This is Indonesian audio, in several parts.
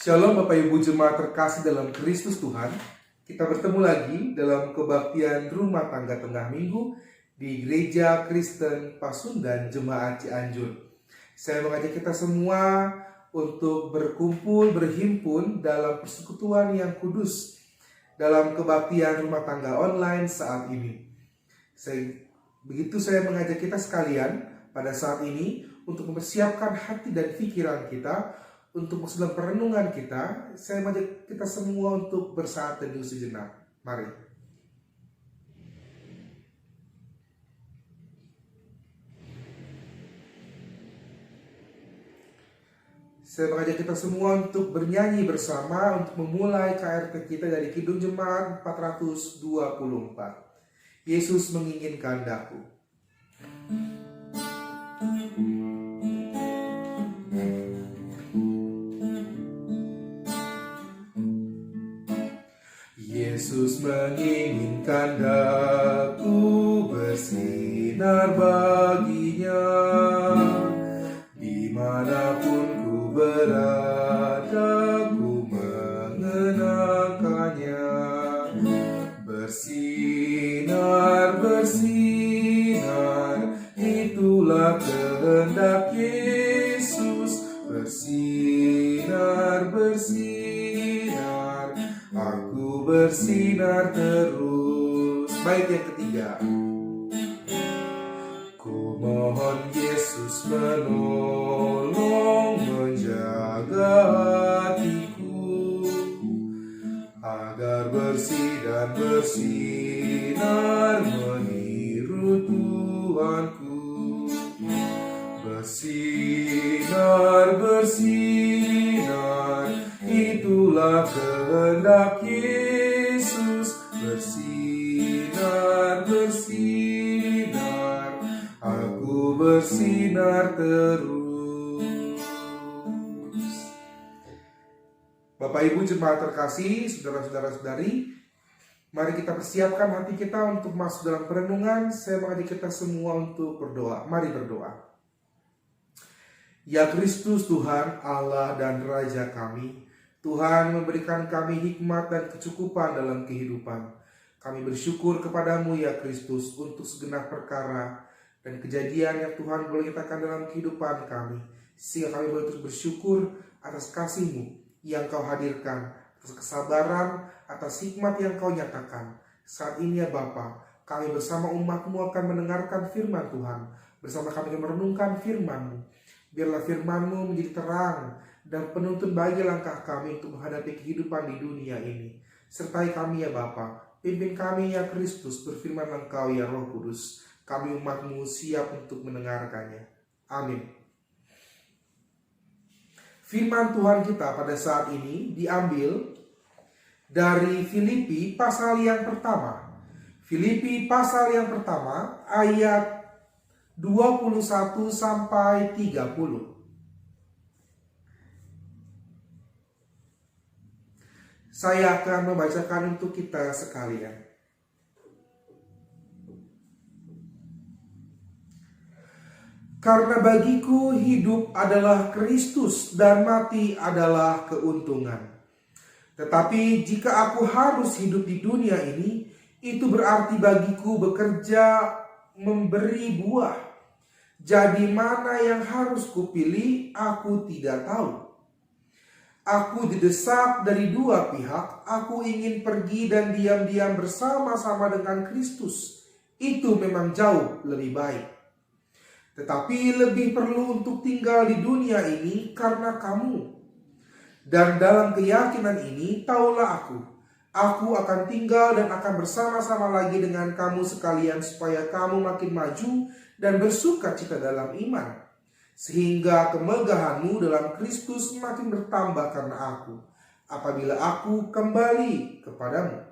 Shalom Bapak Ibu Jemaat terkasih dalam Kristus Tuhan. Kita bertemu lagi dalam kebaktian rumah tangga tengah minggu di Gereja Kristen Pasundan Jemaat Cianjur. Saya mengajak kita semua untuk berkumpul, berhimpun dalam persekutuan yang kudus dalam kebaktian rumah tangga online saat ini. Begitu saya mengajak kita sekalian pada saat ini untuk mempersiapkan hati dan pikiran kita untuk masuk dalam perenungan kita. Saya mengajak kita semua untuk bersaat teduh sejenak. Mari. Saya mengajak kita semua untuk bernyanyi bersama untuk memulai KRT kita dari Kidung Jemaat 424. Yesus menginginkan daku. Yesus menginginkan daku bersinar baginya, dimanapun ku berada ku mengenangkannya. Bersinar, bersinar, itulah kehendak Yesus. Bersinar, bersinar, aku bersinar terus. Baik, yang ketiga. Ku mohon Yesus menolong menjaga hatiku agar bersih dan bersinar meniru Tuhanku. Bersinar, bersinar, itulah kehendak Yesus. Bersinar, bersinar, aku bersinar terus. Bapak Ibu Jemaat terkasih, saudara-saudara-saudari, mari kita persiapkan hati kita untuk masuk dalam perenungan. Saya mengajak kita semua untuk berdoa. Mari berdoa. Ya Kristus Tuhan, Allah dan Raja kami, Tuhan memberikan kami hikmat dan kecukupan dalam kehidupan. Kami bersyukur kepadamu ya Kristus untuk segenap perkara dan kejadian yang Tuhan boleh nyatakan dalam kehidupan kami. Sehingga kami boleh terus bersyukur atas kasih-Mu yang Kau hadirkan, atas kesabaran, atas hikmat yang Kau nyatakan. Saat ini ya Bapa, kami bersama umat-Mu akan mendengarkan firman Tuhan. Bersama kami akan merenungkan firman-Mu. Biarlah firman-Mu menjadi terang dan penuntun bagi langkah kami untuk menghadapi kehidupan di dunia ini. Sertai kami ya Bapa, pimpin kami ya Kristus, berfirman Engkau ya Roh Kudus. Kami umat-Mu siap untuk mendengarkannya. Amin. Firman Tuhan kita pada saat ini diambil dari Filipi pasal yang pertama. Filipi pasal yang pertama ayat 21 sampai 30. Saya akan membacakan untuk kita sekalian. Karena bagiku hidup adalah Kristus dan mati adalah keuntungan. Tetapi jika aku harus hidup di dunia ini, itu berarti bagiku bekerja memberi buah. Jadi mana yang harus kupilih, aku tidak tahu. Aku didesak dari dua pihak. Aku ingin pergi dan diam-diam bersama-sama dengan Kristus. Itu memang jauh lebih baik. Tetapi lebih perlu untuk tinggal di dunia ini karena kamu. Dan dalam keyakinan ini, taulah aku akan tinggal dan akan bersama-sama lagi dengan kamu sekalian supaya kamu makin maju dan bersuka cita dalam iman. Sehingga kemegahanmu dalam Kristus makin bertambah karena aku, apabila aku kembali kepadamu.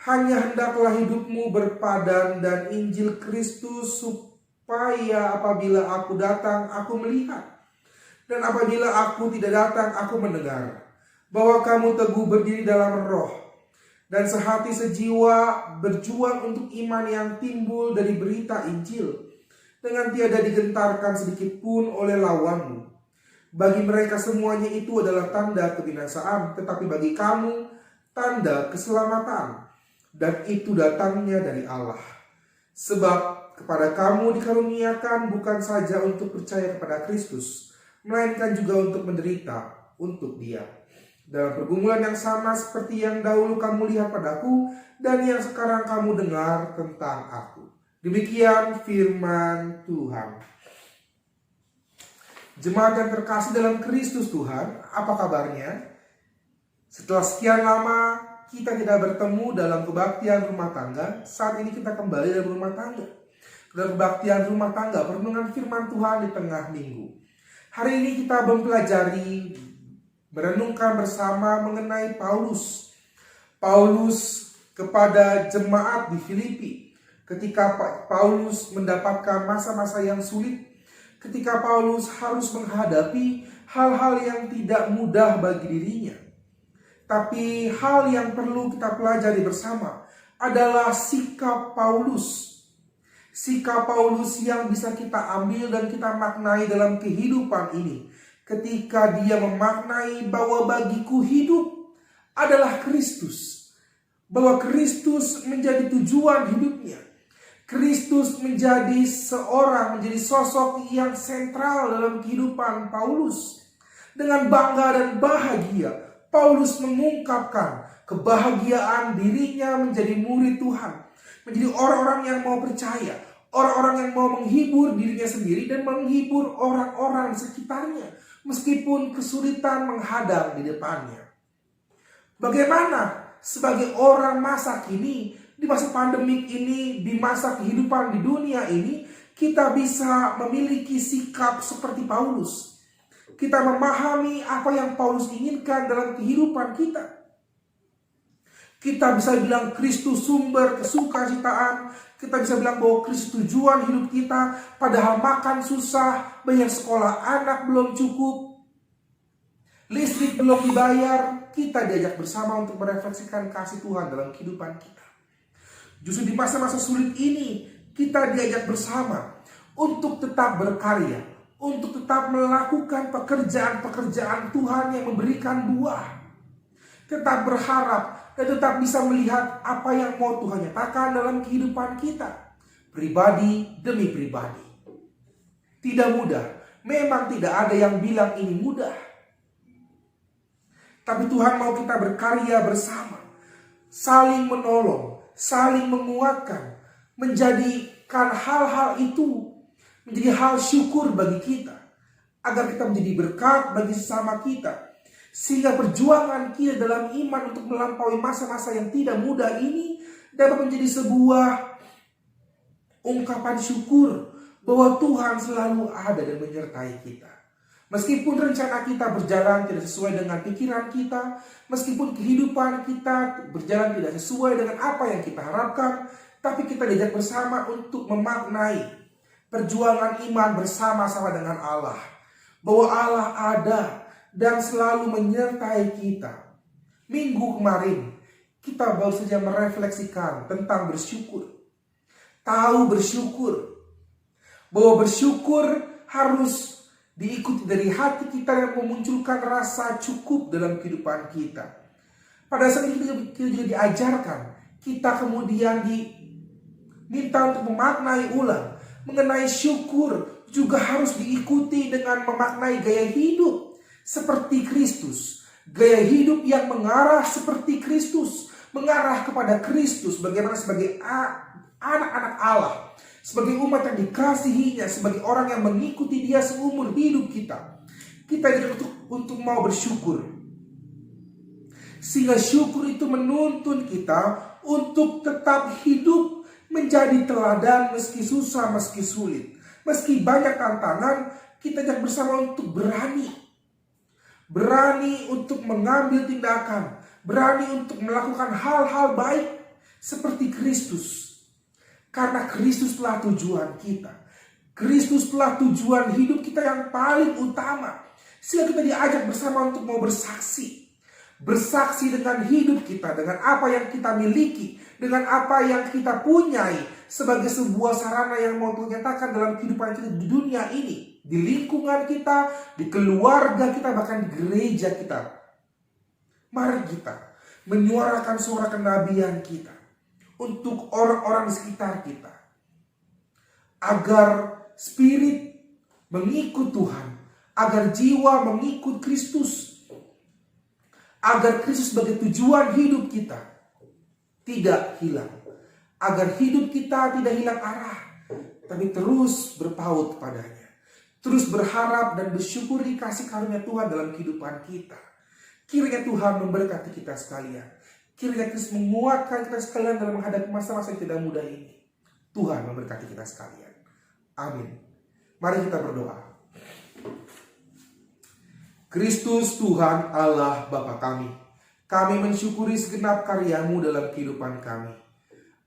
Hanya hendaklah hidupmu berpadan dan Injil Kristus supaya apabila aku datang aku melihat. Dan apabila aku tidak datang aku mendengar bahwa kamu teguh berdiri dalam roh dan sehati sejiwa berjuang untuk iman yang timbul dari berita Injil, dengan tiada digentarkan sedikit pun oleh lawanmu. Bagi mereka semuanya itu adalah tanda kebinasaan, tetapi bagi kamu tanda keselamatan. Dan itu datangnya dari Allah. Sebab kepada kamu dikaruniakan bukan saja untuk percaya kepada Kristus, melainkan juga untuk menderita untuk Dia. Dalam pergumulan yang sama seperti yang dahulu kamu lihat padaku dan yang sekarang kamu dengar tentang aku. Demikian firman Tuhan. Jemaat yang terkasih dalam Kristus Tuhan, apa kabarnya? Setelah sekian lama kita tidak bertemu dalam kebaktian rumah tangga, saat ini kita kembali dalam rumah tangga. Dalam kebaktian rumah tangga, perenungan firman Tuhan di tengah minggu. Hari ini kita mempelajari, merenungkan bersama mengenai Paulus. Paulus kepada jemaat di Filipi. Ketika Paulus mendapatkan masa-masa yang sulit, ketika Paulus harus menghadapi hal-hal yang tidak mudah bagi dirinya. Tapi hal yang perlu kita pelajari bersama adalah sikap Paulus. Sikap Paulus yang bisa kita ambil dan kita maknai dalam kehidupan ini. Ketika dia memaknai bahwa bagiku hidup adalah Kristus. Bahwa Kristus menjadi tujuan hidupnya. Kristus menjadi menjadi sosok yang sentral dalam kehidupan Paulus. Dengan bangga dan bahagia, Paulus mengungkapkan kebahagiaan dirinya menjadi murid Tuhan. Menjadi orang-orang yang mau percaya. Orang-orang yang mau menghibur dirinya sendiri dan menghibur orang-orang di sekitarnya. Meskipun kesulitan menghadang di depannya. Bagaimana sebagai orang masa kini, di masa pandemik ini, di masa kehidupan di dunia ini, kita bisa memiliki sikap seperti Paulus. Kita memahami apa yang Paulus inginkan dalam kehidupan kita. Kita bisa bilang Kristus sumber kesukacitaan. Kita bisa bilang bahwa Kristus tujuan hidup kita. Padahal makan susah, bayar sekolah anak belum cukup, listrik belum dibayar. Kita diajak bersama untuk merefleksikan kasih Tuhan dalam kehidupan kita. Justru di masa-masa sulit ini, kita diajak bersama untuk tetap berkarya, untuk tetap melakukan pekerjaan-pekerjaan Tuhan yang memberikan buah. Tetap berharap dan tetap bisa melihat apa yang mau Tuhan nyatakan dalam kehidupan kita. Pribadi demi pribadi. Tidak mudah. Memang tidak ada yang bilang ini mudah. Tapi Tuhan mau kita berkarya bersama. Saling menolong, saling menguatkan. Menjadikan hal-hal itu menjadi hal syukur bagi kita. Agar kita menjadi berkat bagi sesama kita. Sehingga perjuangan kita dalam iman untuk melampaui masa-masa yang tidak mudah ini dapat menjadi sebuah ungkapan syukur bahwa Tuhan selalu ada dan menyertai kita. Meskipun rencana kita berjalan tidak sesuai dengan pikiran kita, meskipun kehidupan kita berjalan tidak sesuai dengan apa yang kita harapkan, tapi kita diajak bersama untuk memaknai perjuangan iman bersama-sama dengan Allah. Bahwa Allah ada dan selalu menyertai kita. Minggu kemarin kita baru saja merefleksikan tentang bersyukur. Tahu bersyukur. Bahwa bersyukur harus diikuti dari hati kita yang memunculkan rasa cukup dalam kehidupan kita. Pada saat ini kita juga diajarkan. Kita kemudian diminta untuk memaknai ulang. Mengenai syukur juga harus diikuti dengan memaknai gaya hidup seperti Kristus. Gaya hidup yang mengarah seperti Kristus. Mengarah kepada Kristus. Bagaimana sebagai anak-anak Allah. Sebagai umat yang dikasihinya. Sebagai orang yang mengikuti dia seumur hidup kita. Kita diajak untuk mau bersyukur. Sehingga syukur itu menuntun kita untuk tetap hidup menjadi teladan meski susah, meski sulit. Meski banyak tantangan, kita ajak bersama untuk berani. Berani untuk mengambil tindakan. Berani untuk melakukan hal-hal baik seperti Kristus. Karena Kristus telah tujuan kita. Kristus telah tujuan hidup kita yang paling utama. Sehingga kita diajak bersama untuk mau bersaksi. Bersaksi dengan hidup kita. Dengan apa yang kita miliki. Dengan apa yang kita punyai. Sebagai sebuah sarana yang mau Tuhan nyatakan dalam kehidupan kita di dunia ini. di lingkungan kita, di keluarga kita, bahkan di gereja kita. Mari kita menyuarakan suara kenabian kita untuk orang-orang di sekitar kita, agar spirit mengikut Tuhan, agar jiwa mengikut Kristus, agar Kristus sebagai tujuan hidup kita tidak hilang, agar hidup kita tidak hilang arah, tapi terus berpaut padanya, terus berharap dan bersyukuri kasih karunia Tuhan dalam kehidupan kita. Kiranya Tuhan memberkati kita sekalian. Kiranya Kristus menguatkan kita sekalian dalam menghadapi masa-masa yang tidak mudah ini. Tuhan memberkati kita sekalian. Amin. Mari kita berdoa. Kristus Tuhan Allah Bapa kami, kami mensyukuri segenap karya-Mu dalam kehidupan kami.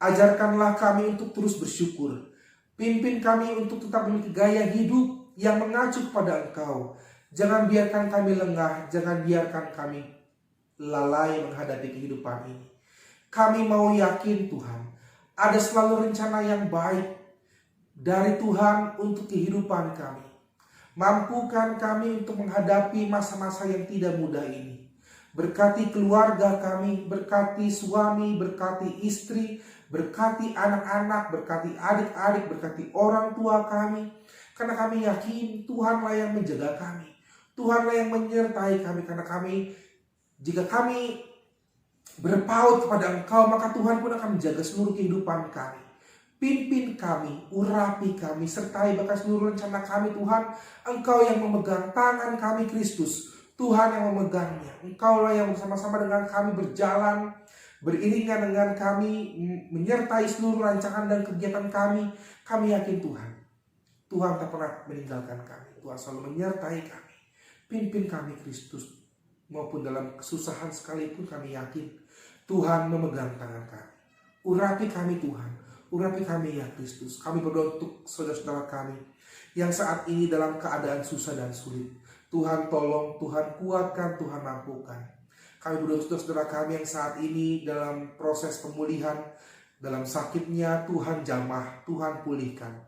Ajarkanlah kami untuk terus bersyukur. Pimpin kami untuk tetap memiliki gaya hidup yang mengacu kepada Engkau. Jangan biarkan kami lengah, jangan biarkan kami lalai menghadapi kehidupan ini. Kami mau yakin Tuhan, ada selalu rencana yang baik dari Tuhan untuk kehidupan kami. Mampukan kami untuk menghadapi masa-masa yang tidak mudah ini. Berkati keluarga kami, berkati suami, berkati istri, berkati anak-anak, berkati adik-adik, berkati orang tua kami. Karena kami yakin Tuhanlah yang menjaga kami. Tuhanlah yang menyertai kami, karena jika kami berpaut kepada Engkau, maka Tuhan pun akan menjaga seluruh kehidupan kami. Pimpin kami, urapi kami, sertai bahkan seluruh rencana kami Tuhan. Engkau yang memegang tangan kami Kristus, Tuhan yang memegangnya. Engkaulah yang bersama-sama dengan kami berjalan, beriringan dengan kami, menyertai seluruh rancangan dan kegiatan kami. Kami yakin Tuhan tak pernah meninggalkan kami. Tuhan selalu menyertai kami. Pimpin kami Kristus, maupun dalam kesusahan sekalipun kami yakin Tuhan memegang tangan kami. Urapi kami Tuhan, urapi kami ya Kristus. Kami berdoa untuk saudara-saudara kami yang saat ini dalam keadaan susah dan sulit. Tuhan tolong, Tuhan kuatkan, Tuhan mampukan. Kami berdoa untuk saudara kami yang saat ini dalam proses pemulihan, dalam sakitnya, Tuhan jamah, Tuhan pulihkan.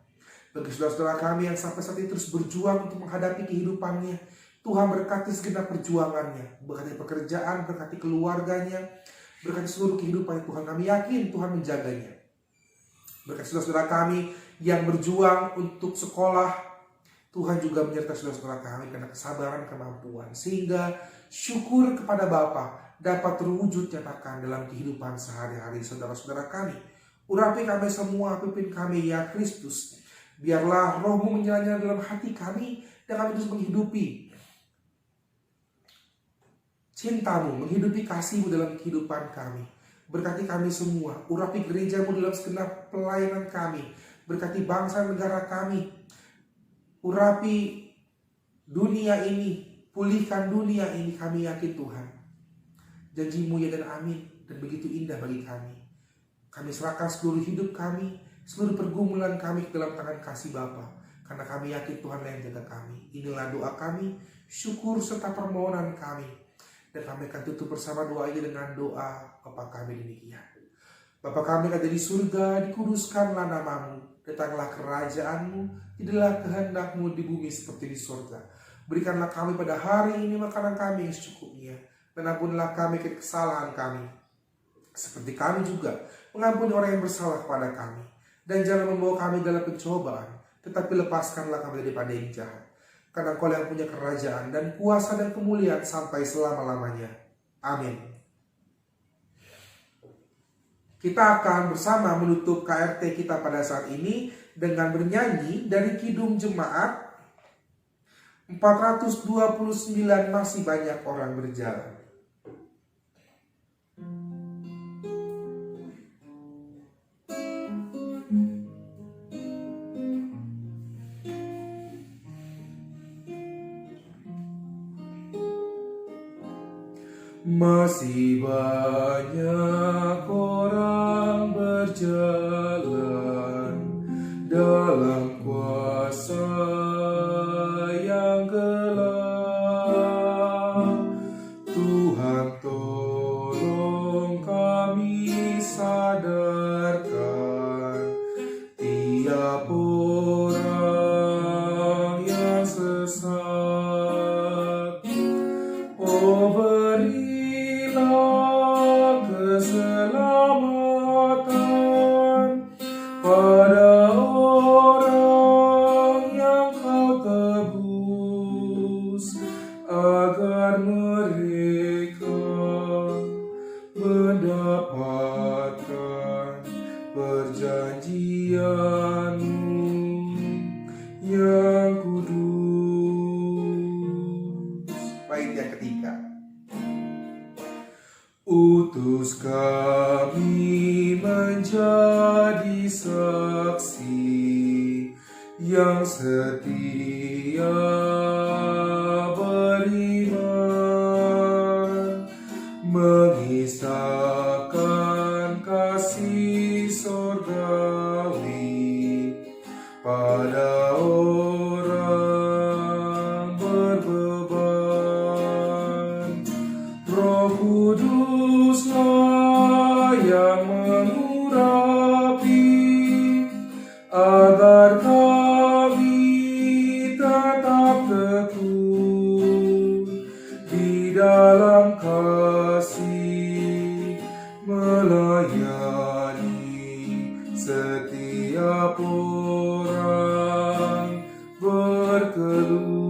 Bagi saudara-saudara kami yang sampai saat ini terus berjuang untuk menghadapi kehidupannya, Tuhan berkati segenap perjuangannya, berkati pekerjaan, berkati keluarganya, berkati seluruh kehidupannya. Tuhan, kami yakin Tuhan menjaganya. Berkati saudara-saudara kami yang berjuang untuk sekolah, Tuhan juga menyertai saudara-saudara kami karena kesabaran, kemampuan, sehingga syukur kepada Bapa dapat terwujud nyatakan dalam kehidupan sehari-hari saudara-saudara kami. Urapi kami semua, pimpin kami ya Kristus. Biarlah Roh-Mu menyala-nyala dalam hati kami dan kami terus menghidupi cinta-Mu, menghidupi kasih-Mu dalam kehidupan kami. Berkati kami semua, urapi gereja-Mu dalam segenap pelayanan kami. Berkati bangsa negara kami, urapi dunia ini, pulihkan dunia ini. Kami yakin Tuhan, janji-Mu ya dan amin, dan begitu indah bagi kami. Kami serahkan seluruh hidup kami, seluruh pergumulan kami ke dalam tangan kasih Bapa, karena kami yakin Tuhanlah yang jaga kami. Inilah doa kami, syukur serta permohonan kami. Dan kami akan tutup bersama doa ini dengan doa Bapa kami demikian. Bapa kami yang ada di surga, dikuduskanlah nama-Mu. Datanglah kerajaan-Mu, jadilah kehendak-Mu di bumi seperti di surga. Berikanlah kami pada hari ini makanan kami yang secukupnya. Dan ampunilah kami kesalahan kami, seperti kami juga mengampuni orang yang bersalah kepada kami. Dan jangan membawa kami dalam pencobaan, tetapi lepaskanlah kami daripada yang jahat. Karena Engkau yang punya kerajaan dan kuasa dan kemuliaan sampai selama-lamanya. Amin. Kita akan bersama menutup KRT kita pada saat ini dengan bernyanyi dari Kidung Jemaat 429, Masih Banyak Orang Berjalan. Masih banyak orang berjalan dalam kuasa yang gelap. Tuhan tolong kami sadarkan tiap orang yang Oh, berilah keselamatan pada orang yang kau tebus, agar mereka mendapatkan perjanjian-Mu yang kudus. Bait yang ketiga. Utus kami menjadi saksi yang setia beriman, mengisahkan kasih sorgawi pada orang berbeban. Roh Kuduslah yang mengurapi agar kami tetap teguh di dalam kasih, melayani setiap orang berkeluh.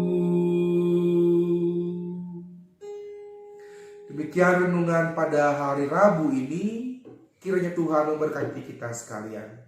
Demikian renungan pada hari Rabu ini. Kiranya Tuhan memberkati kita sekalian.